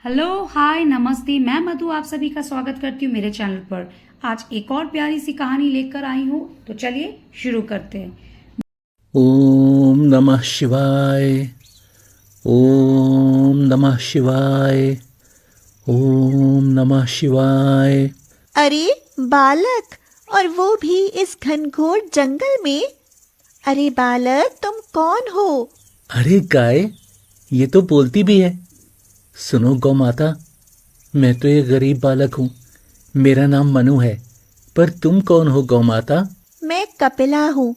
Hello hi नमस्ते। मैं मधु आप सभी का स्वागत करती हूँ मेरे चैनल पर। आज एक और प्यारी सी कहानी लेकर आई हूँ, तो चलिए शुरू करते हैं। ओम नमः शिवाय। ओम नमः शिवाय। ओम नमः शिवाय। अरे बालक, और वो भी इस घनघोर जंगल में। अरे बालक, तुम कौन हो? अरे गाय, ये तो बोलती भी है। सुनो गौ माता, मैं तो एक गरीब बालक हूँ। मेरा नाम मनु है, पर तुम कौन हो गौ माता? मैं कपिला हूँ।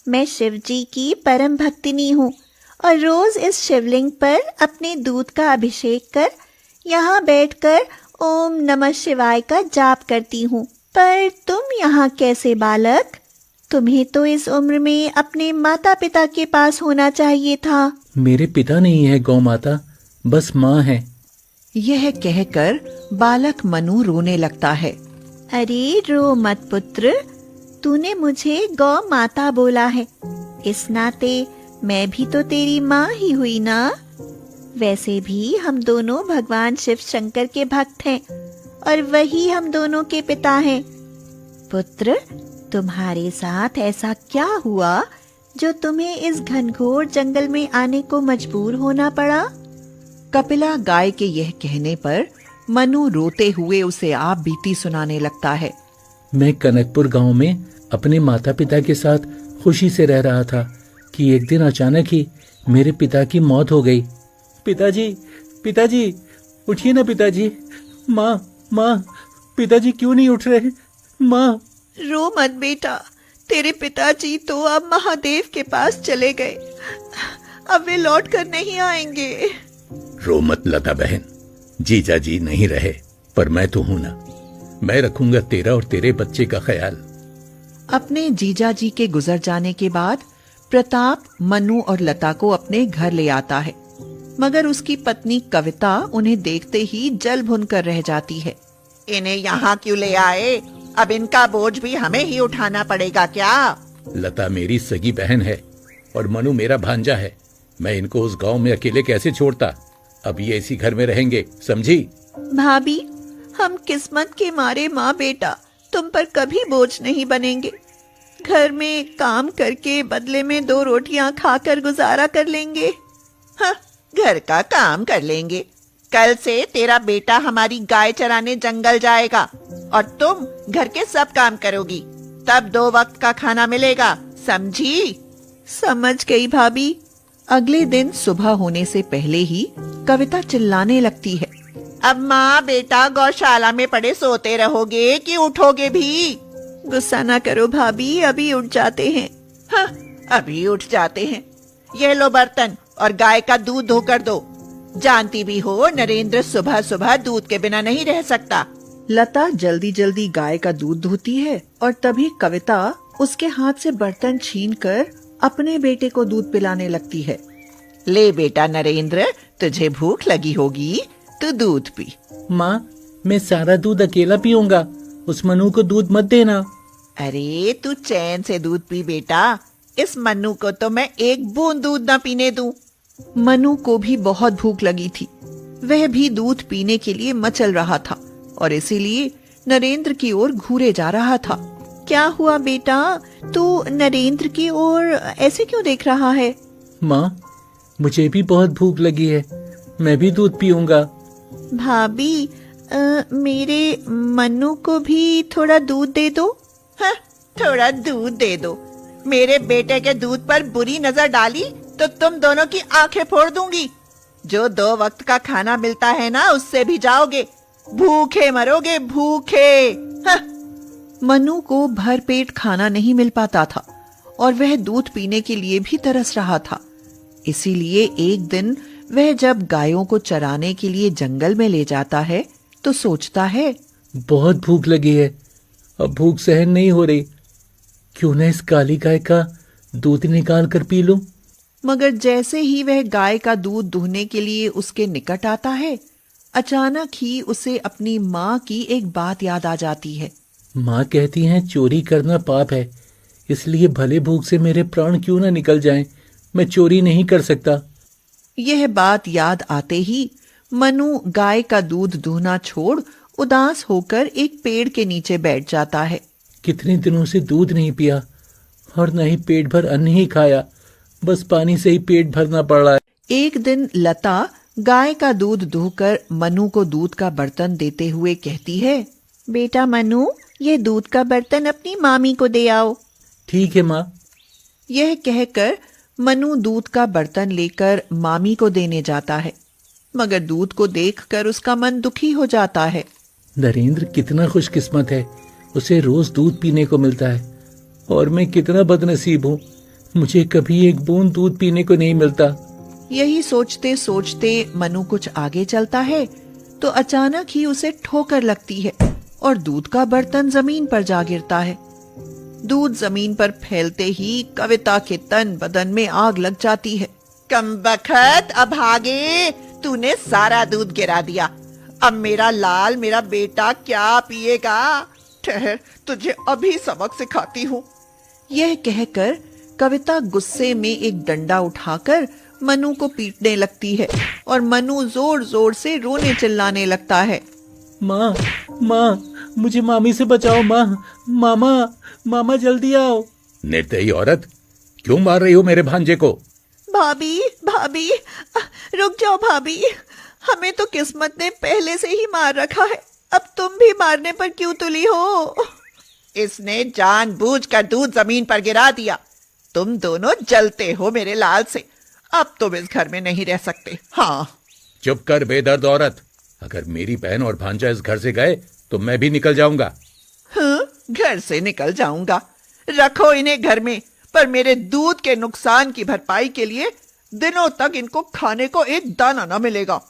मैं शिव जी की परम भक्तिनी हूँ और रोज इस शिवलिंग पर अपने दूध का अभिषेक कर यहाँ बैठकर ओम नमः शिवाय का जाप करती हूँ। पर तुम यहाँ कैसे बालक? तुम्हें तो इस उम्र में अपने माता पिता के पास होना चाहिए था। मेरे पिता नहीं है गौ माता, बस माँ है। यह कहकर बालक मनु रोने लगता है। अरे रो मत पुत्र, तूने मुझे गौ माता बोला है, इस नाते मैं भी तो तेरी माँ ही हुई ना। वैसे भी हम दोनों भगवान शिव शंकर के भक्त हैं और वही हम दोनों के पिता हैं। पुत्र, तुम्हारे साथ ऐसा क्या हुआ जो तुम्हें इस घनघोर जंगल में आने को मजबूर होना पड़ा? कपिला गाय के यह कहने पर मनु रोते हुए उसे आप बीती सुनाने लगता है। मैं कनकपुर गांव में अपने माता पिता के साथ खुशी से रह रहा था कि एक दिन अचानक ही मेरे पिता की मौत हो गई। पिताजी, पिताजी, उठिए ना पिताजी। माँ, माँ, पिताजी क्यों नहीं उठ रहे? माँ। रो मत बेटा, तेरे पिताजी तो अब महादेव के पास चले गए, अब वे लौट कर नहीं आएंगे। रो मत लता बहन, जीजा जी नहीं रहे, पर मैं तो हूं ना। मैं रखूंगा तेरा और तेरे बच्चे का ख्याल। अपने जीजा जी के गुजर जाने के बाद प्रताप मनु और लता को अपने घर ले आता है, मगर उसकी पत्नी कविता उन्हें देखते ही जल भुन कर रह जाती है। इन्हें यहाँ क्यों ले आए? अब इनका बोझ भी हमें ही उठाना पड़ेगा क्या? लता मेरी सगी बहन है और मनु मेरा भांजा है। मैं इनको उस गांव में अकेले कैसे छोड़ता? अब ये इसी घर में रहेंगे, समझी? भाभी, हम किस्मत के मारे माँ बेटा तुम पर कभी बोझ नहीं बनेंगे। घर में काम करके बदले में 2 रोटियां खाकर गुजारा कर लेंगे। हाँ, घर का काम कर लेंगे। कल से तेरा बेटा हमारी गाय चराने जंगल जाएगा और तुम घर के सब काम करोगी। तब 2 वक्त का खाना मिलेगा, समझी? समझ गई भाभी। अगले दिन सुबह होने से पहले ही कविता चिल्लाने लगती है। अब माँ बेटा गौशाला में पड़े सोते रहोगे कि उठोगे भी? गुस्सा ना करो भाभी, अभी उठ जाते हैं। हाँ, अभी उठ जाते हैं। ये लो बर्तन और गाय का दूध धोकर दो। जानती भी हो नरेंद्र सुबह सुबह दूध के बिना नहीं रह सकता। लता जल्दी जल्दी गाय का दूध धोती है और तभी कविता उसके हाथ से बर्तन छीनकर अपने बेटे को दूध पिलाने लगती है। ले बेटा नरेंद्र, तुझे भूख लगी होगी, तू दूध पी। माँ, मैं सारा दूध अकेला पीऊंगा, उस मनु को दूध मत देना। अरे तू चैन से दूध पी बेटा, इस मन्नू को तो मैं एक बूंद दूध न पीने दूं। मनु को भी बहुत भूख लगी थी। वह भी दूध पीने के लिए मचल रहा था और इसीलिए नरेंद्र की ओर घूरे जा रहा था। क्या हुआ बेटा, तू नरेंद्र की ओर ऐसे क्यों देख रहा है? माँ, मुझे भी बहुत भूख लगी है, मैं भी दूध पीऊंगा। भाभी, मेरे मन्नू को भी थोड़ा दूध दे दो। हाँ, थोड़ा दूध दे दो। मेरे बेटे के दूध पर बुरी नजर डाली तो तुम दोनों की आंखें फोड़ दूंगी। जो 2 वक्त का खाना मिलता है ना, उससे भी जाओगे। भूखे मरोगे, भूखे। हाँ। मनु को भरपेट खाना नहीं मिल पाता था और वह दूध पीने के लिए भी तरस रहा था। इसीलिए एक दिन वह जब गायों को चराने के लिए जंगल में ले जाता है तो सोचता है, बहुत भूख लगी है, अब भूख सहन नहीं हो रही। क्यों न इस काली गाय का दूध निकाल कर पी लूं? मगर जैसे ही वह गाय का दूध दूहने के लिए उसके निकट आता है, अचानक ही उसे अपनी माँ की एक बात याद आ जाती है। माँ कहती हैं चोरी करना पाप है, इसलिए भले भूख से मेरे प्राण क्यों ना निकल जाएं, मैं चोरी नहीं कर सकता। यह बात याद आते ही मनु गाय का दूध दूहना छोड़ उदास होकर एक पेड़ के नीचे बैठ जाता है। कितने दिनों से दूध नहीं पिया और न ही पेट भर अन्न ही खाया, बस पानी से ही पेट भरना पड़ रहा है। एक दिन लता गाय का दूध दूहकर मनु को दूध का बर्तन देते हुए कहती है, बेटा मनु, ये दूध का बर्तन अपनी मामी को दे आओ। ठीक है माँ। यह कहकर मनु दूध का बर्तन लेकर मामी को देने जाता है, मगर दूध को देखकर उसका मन दुखी हो जाता है। नरेंद्र कितना खुशकिस्मत है, उसे रोज दूध पीने को मिलता है और मैं कितना बदनसीब हूँ, मुझे कभी एक बूंद दूध पीने को नहीं मिलता। यही सोचते सोचते मनु कुछ आगे चलता है तो अचानक ही उसे ठोकर लगती है और दूध का बर्तन जमीन पर जा गिरता है। दूध जमीन पर फैलते ही कविता के तन बदन में आग लग जाती है। कमबख्त, अभागे, तूने सारा दूध गिरा दिया। अब मेरा लाल, मेरा बेटा क्या पिएगा? ठहर, तुझे अभी सबक सिखाती हूँ। यह कहकर कविता गुस्से में एक डंडा उठाकर मनु को पीटने लगती है और मनु जोर जोर से रोने चिल्लाने लगता है। माँ, माँ, मुझे मामी से बचाओ माँ, मामा, मामा जल्दी आओ। निर्दयी औरत, क्यों मार रही हो मेरे भांजे को? भाभी, भाभी, रुक जाओ भाभी, हमें तो किस्मत ने पहले से ही मार रखा है, अब तुम भी मारने पर क्यों तुली हो? इसने जानबूझकर दूध जमीन पर गिरा दिया। तुम दोनों जलते हो मेरे लाल से। अब तुम इस घर में नहीं रह सकते। हाँ। चुप कर बेदर्द औरत, अगर मेरी बहन और भांजा इस घर से गए तो मैं भी निकल जाऊंगा। हाँ, घर से निकल जाऊंगा। रखो इन्हें घर में, पर मेरे दूध के नुकसान की भरपाई के लिए दिनों तक इनको खाने को एक दाना न मिलेगा।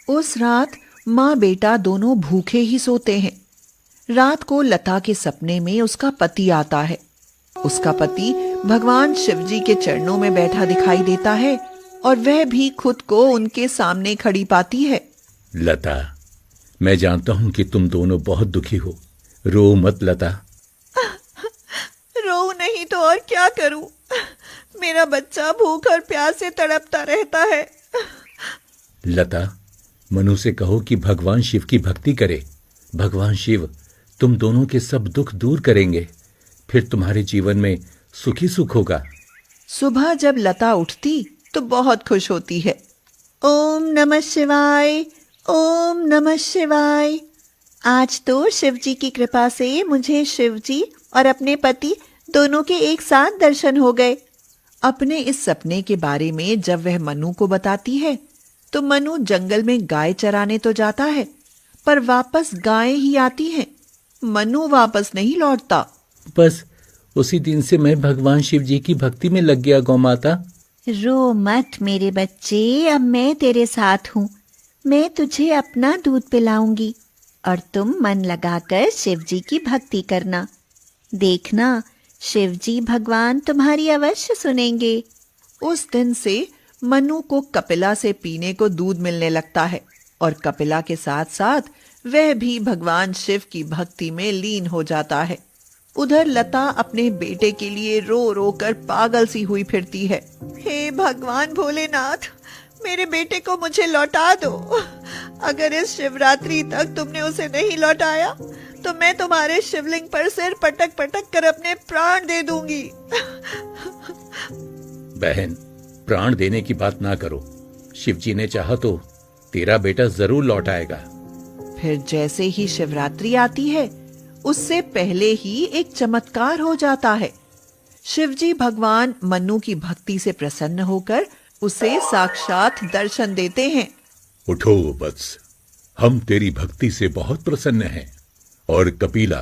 उस रात माँ बेटा दोनों भूखे ही सोते हैं। रात को लता के सपने में उसका पति आता है। उसका पति भगवान शिवजी के चरणों में बैठा दिखाई देता है और वह भी खुद को उनके सामने खड़ी पाती है। लता, मैं जानता हूं कि तुम दोनों बहुत दुखी हो, रो मत लता। रो नहीं तो और क्या करूं? मेरा बच्चा भूख और प्यास से तड़पता रहता है। लता, मनु से कहो कि भगवान शिव की भक्ति करे। भगवान शिव तुम दोनों के सब दुख दूर करेंगे, फिर तुम्हारे जीवन में सुखी सुख होगा। सुबह जब लता उठती तो बहुत खुश होती है। ओम नमः शिवाय, ओम नमः शिवाय। आज तो शिवजी की कृपा से मुझे शिवजी और अपने पति दोनों के एक साथ दर्शन हो गए। अपने इस सपने के बारे में जब वह मनु को बताती है तो मनु जंगल में गाय चराने तो जाता है, पर वापस गायें ही आती हैं। मनु वापस नहीं लौटता। बस उसी दिन से मैं भगवान शिव जी की भक्ति में लग गया गौ माता। रो मत मेरे बच्चे, अब मैं तेरे साथ हूँ। मैं तुझे अपना दूध पिलाऊंगी और तुम मन लगाकर शिवजी की भक्ति करना। देखना, शिवजी भगवान तुम्हारी अवश्य सुनेंगे। उस दिन से मनु को कपिला से पीने को दूध मिलने लगता है और कपिला के साथ साथ वह भी भगवान शिव की भक्ति में लीन हो जाता है। उधर लता अपने बेटे के लिए रो रो कर पागल सी हुई फिरती है। हे भगवान भोलेनाथ, मेरे बेटे को मुझे लौटा दो। अगर इस शिवरात्रि तक तुमने उसे नहीं लौटाया तो मैं तुम्हारे शिवलिंग पर सिर पटक पटक कर अपने प्राण दे दूंगी। बहन, प्राण देने की बात ना करो। शिवजी ने चाहा तो तेरा बेटा जरूर लौट आएगा। फिर जैसे ही शिवरात्रि आती है उससे पहले ही एक चमत्कार हो जाता है। शिवजी भगवान मनु की भक्ति से प्रसन्न होकर उसे साक्षात दर्शन देते हैं। उठो वत्स, हम तेरी भक्ति से बहुत प्रसन्न हैं और कपिला,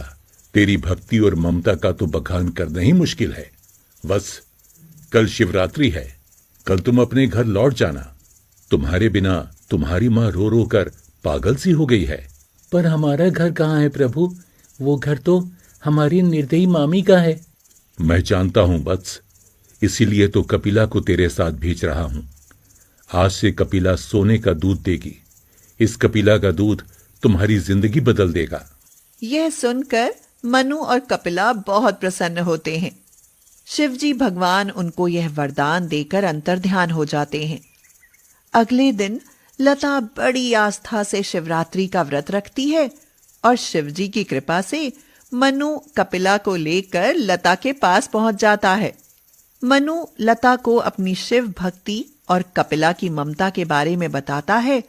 तेरी भक्ति और ममता का तो बखान करना ही मुश्किल है। बस कल शिवरात्रि है, कल तुम अपने घर लौट जाना। तुम्हारे बिना तुम्हारी माँ रो रो कर पागल सी हो गई है। पर हमारा घर कहाँ है प्रभु? वो घर तो हमारी निर्दयी मामी का है। मैं जानता हूं वत्स, इसीलिए तो कपिला को तेरे साथ भेज रहा हूं। आज से कपिला सोने का दूध देगी। इस कपिला का दूध तुम्हारी जिंदगी बदल देगा। यह सुनकर मनु और कपिला बहुत प्रसन्न होते हैं। शिवजी भगवान उनको यह वरदान देकर अंतर्ध्यान हो जाते हैं। अगले दिन लता बड़ी आस्था से शिवरात्रि का व्रत रखती है और शिवजी की कृपा से मनु कपिला को लेकर लता के पास पहुंच जाता है। मनु लता को अपनी शिव भक्ति और कपिला की ममता के बारे में बताता है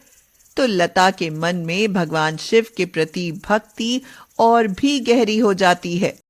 तो लता के मन में भगवान शिव के प्रति भक्ति और भी गहरी हो जाती है।